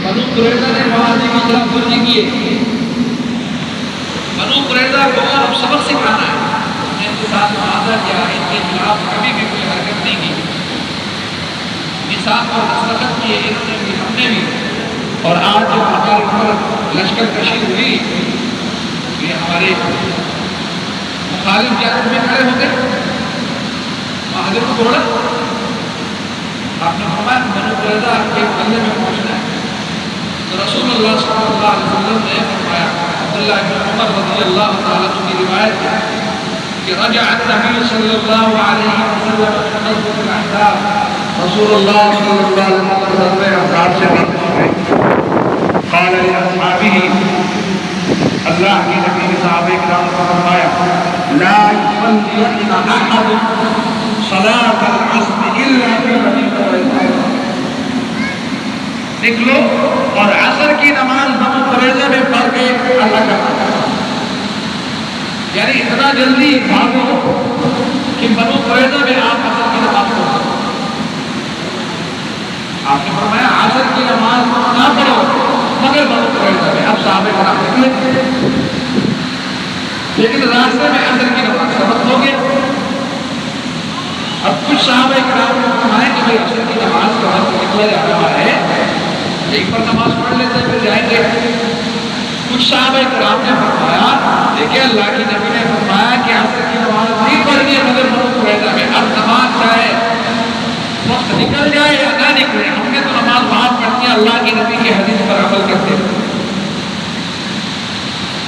بنو قریظہ نے معاذ کی طرف ورزی کی ہے. بنو قریظہ کو اب سبق سکھانا ہے. ہم نے ان کے ساتھ معاہدہ کیا، ان کے خلاف کبھی بھی کوئی حرکت نہیں کی. میثاق پر دستخط کیے انہوں نے بھی، ہم نے بھی. اور آج جب ہمارے اوپر لشکر کشی ہوئی، یہ ہمارے مخالف جانب میں کھڑے ہو گئے، معاہدے کو توڑا. آپ نے فرمایا بنو قریظہ کے محلے میں پہنچنا ہے. تو رسول اللہ صلی اللہ علیہ وسلم نے فرمایا، عبداللہ بن عمر رضی اللہ تعالیٰ عنہ کی روایت ہے کہ رجع النبی صلی اللہ علیہ وسلم من غزوة الأحزاب. رسول اللہ صلی اللہ علیہ وسلم غزوہ احزاب سے واپس ہوئے. قال لاصحابہ، اللہ کے نبی نے صحابہ کرام کو فرمایا، لا يصلين احد صلاة العصر الا في بني قریظہ. نکلو اور عصر کی نماز بنو قریظہ میں پڑھ کے اللہ کا نام کرو. یعنی اتنا جلدی بھاگو کہ بنو قریظہ میں آپ عصر کی نماز پڑھو. آپ نے فرمایا عصر کی نماز نہ پڑھو مگر بنو قریظہ میں. اب صحابہ کرام نکلے، لیکن راستے میں عصر کی نماز کا وقت ہو گیا. اب کچھ صحابہ کرام نے فرمایا کہ بھائی عصر کی نماز کا وقت نکلا جا رہا ہے، ایک پر نماز پڑھ لیتے پھر جائیں گے. کچھ صحابہ کرام نے فرمایا، دیکھیں اللہ کی نبی نے فرمایا کہ عصر کی نماز نہیں پڑھنی ہے مگر بنو قریظہ میں. اب نماز چاہے وقت نکل جائے یا نہ نکلے، ہم نے تو نماز وہاں پڑھنی ہے. اللہ کی نبی کی حدیث پر عمل کرتے ہیں.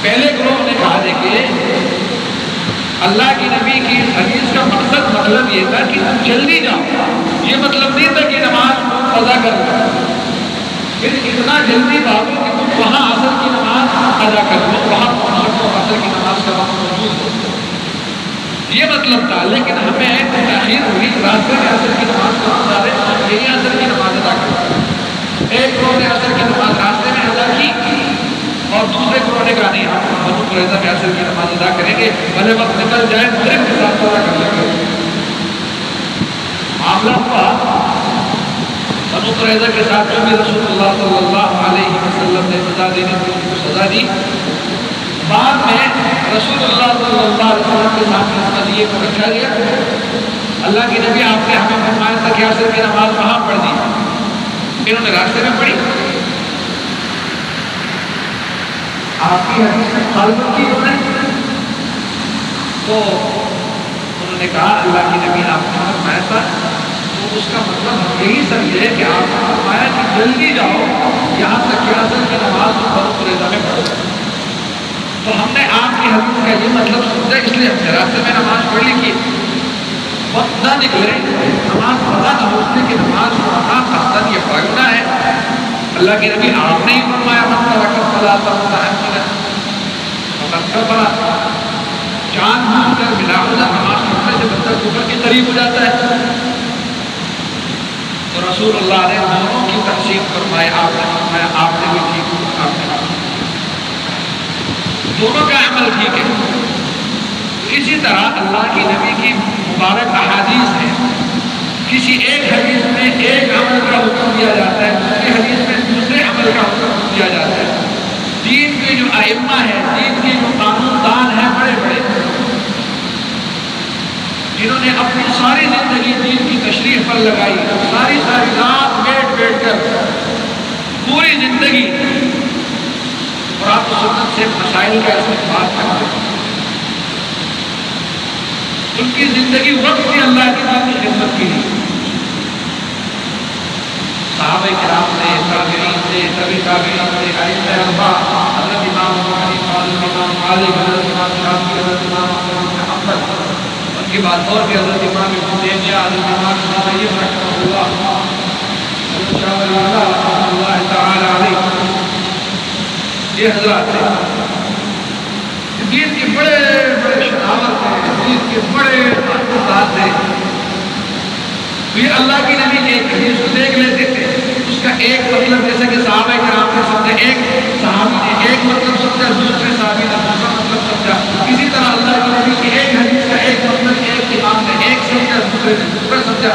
پہلے گروہ نے کہا دیکھیں اللہ کی نبی کی حدیث کا مقصد مطلب یہ تھا کہ تم جلدی جاؤ، یہ مطلب نہیں تھا کہ نماز کو قضا کر لو، پھر اتنا جلدی بھاگو کہ تم وہاں عصر کی نماز ادا کر لو، وہاں پہنچ سکو، عصر کی نماز کا وقت موجود ہو. یہ مطلب تھا. لیکن ہمیں تاخیر ہوئی، راستے میں عصر کی نماز کا وقت آ رہے، یہی عصر کی نماز ادا کر. ایک گروہ نے عصر کی نماز راستے میں ادا کی اور دوسرے گروہ نے کہا نہیں ہم بنو قریظہ میں عصر کی نماز ادا کریں گے، بھلے وقت نکل جائے مغرب کے ساتھ ادا کر لیں گے. معاملہ ہوا بنو قریظہ کے ساتھ جو بھی رسول اللہ صلی اللہ علیہ وسلم نے سزا دینے کی ان کو سزا دی. بعد میں رسول اللہ صلی اللہ علیہ وسلم کے سامنے اس قضیے کو رکھا گیا. اللہ کی نبی آپ نے ہمیں فرمایا تھا کہ عصر کی نماز وہاں پڑھ دی، انہوں نے راستے میں پڑھی. آپ کی حدیث میں مخالفت کی انہوں نے، تو انہوں نے کہا اللہ کی نبی آپ نے فرمایا تھا، تو اس کا مطلب ہم یہی سمجھے کہ آپ نے فرمایا کہ جلدی جاؤ یہاں تک کہ عصر کی نماز بنو قریظہ میں پڑھو. تو ہم نے آپ کی حدیث کا یہ مطلب سمجھا، اس لیے ہم نے راستے میں نماز پڑھ لی کہ وقت نہ نکلے، نماز قضا نہ ہو، اس لیے کہ نماز کو وہاں قصداً یہ پڑھنا ہے. اللہ کی نبی آپ نے ہی فرمایا من ترک الصلاۃ متعمدا فقد کفر. جان بوجھ کر بلا وجہ نماز چھوڑنے سے بندہ کفر کے قریب ہو جاتا ہے. تو رسول اللہ نے دونوں کی تقسیم فرمائی. آپ نے فرمایا آپ نے بھی ٹھیک، آپ نے دونوں کا عمل ٹھیک ہے. اسی طرح اللہ کی نبی کی مبارک احادیث ہے، کسی ایک حدیث میں ایک عمل کا حکم دیا جاتا ہے، دوسری حدیث میں دوسرے عمل کا حکم دیا جاتا ہے. دین کے جو ائمہ ہیں، دین کے جو قانون دان ہیں بڑے بڑے، جنہوں نے اپنی ساری زندگی دین کی تشریح پر لگائی، ساری رات بیٹھ کر پوری زندگی قرآن و سنت سے مسائل کا استفاد کرتے ہیں. ان کی زندگی وقت بھی اللہ کی دین کی خدمت کی ہے. صحابہ کرام سے، تابعین سے، تبع تابعین سے، ائمہ اربعہ، حضرت امام ابو حنیفہ، حضرت امام مالک، حضرت امام شافعی، حضرت امام احمد بن حنبل، ان کے بعد اور بھی حضرت امام ابن تیمیہ، حضرت امام ابن قیم رحمہ اللہ، حضرت شاہ ولی اللہ رحمہ اللہ تعالی علیہ، یہ حضرات ہیں. دین کے بڑے بڑے شناور تھے، دین کے بڑے استاد تھے. یہ اللہ کی نبی کی ایک حدیث کو دیکھ لیتے تھے، اس کا ایک مطلب جیسا کہ صحابہ کرام نے سمجھا، ایک صحابی نے ایک مطلب سمجھا، دوسرے صحابی نے دوسرا مطلب سمجھا. اسی طرح اللہ کی نبی کی ایک حدیث کا ایک مطلب ایک امام نے ایک سمجھا، دوسرے نے دوسرا سمجھا.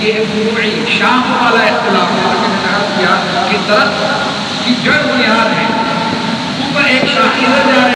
یہ ایک فروعی شام والا اختلاف ہے، لیکن میں نے عرض کیا کہ درخت کی جڑ بنیاد ہے